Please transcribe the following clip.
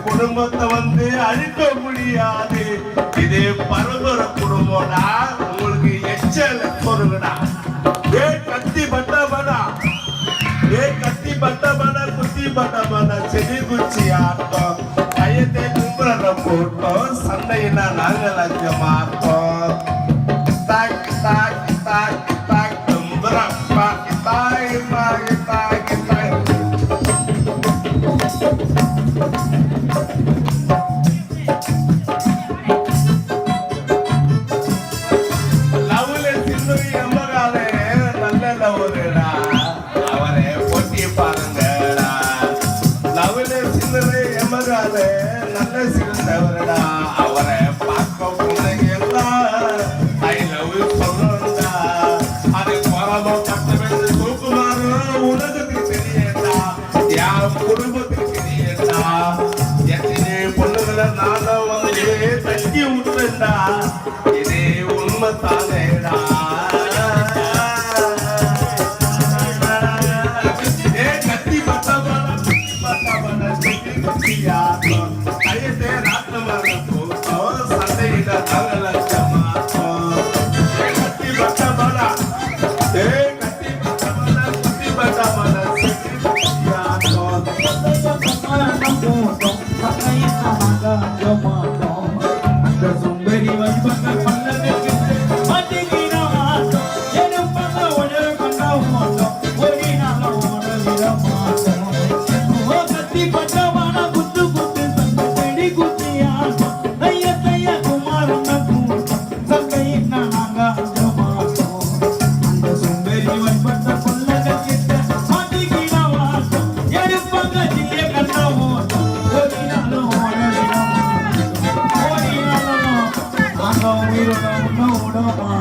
குடும்பத்தை வந்து அழிக்க முடியாது. இது பரம்பர குடும்பம்டா, உங்களுக்கு எச்சல் பொருங்கடா. ஏ கத்தி பட்டபடா, ஏ கத்தி பட்டபடா, குத்தி பட்டபடா, செடி குச்சி ஆட்டம், கையத்தை கும்புற போட்டோம், சண்டையினா நாங்கள் லஞ்ச மாட்டோம். தாக் தாக் தாக் தாக் கும்புற பாக்கி தாய் பாக்கி தாக்கி தாய். நல்ல சிறந்தவரடா, அவரை பார்க்க பிள்ளைங்கெல்லாம் ஐ லவ் யூ சொல்றா. அது குறவோ கட்டமென்று தூக்குமாறும் உலகத்துக்கு தெரியண்டா, யார் குடும்பத்துக்கு தெரியண்டா. எத்தனை பொண்ணுகளை நானும் வந்து தட்டி விட்டுண்டா, இதே உண்மை தானேடா. No,